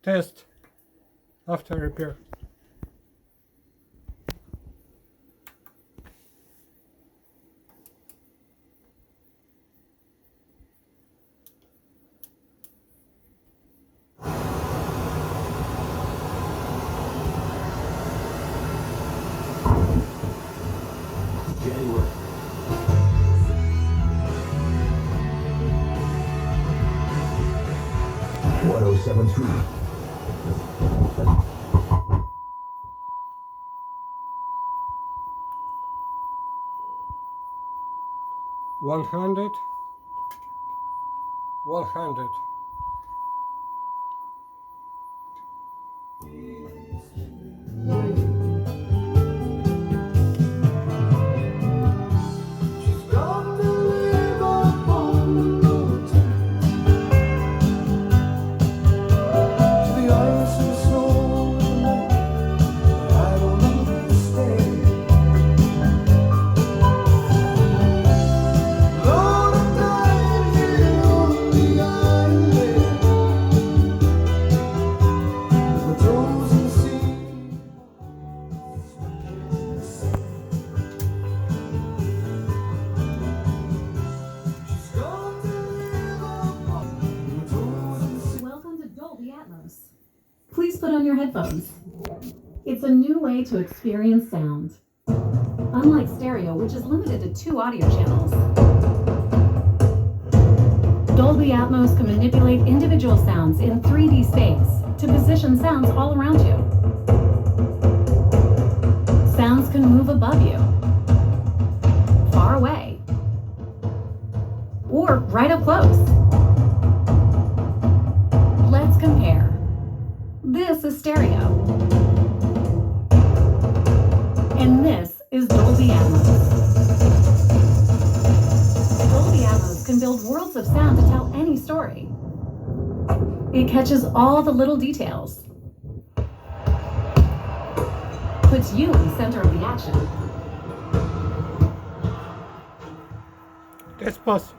Test after repair. January. What 073. One hundred. Please put on your headphones. It's a new way to experience sound. Unlike stereo, which is limited to 2 audio channels, Dolby Atmos can manipulate individual sounds in 3D space to position sounds all around you. Sounds can move above you, far away, or right up close. Let's compare. This is stereo. And this is Dolby Atmos. Dolby Atmos can build worlds of sound to tell any story. It catches all the little details, puts you in the center of the action. Test pass.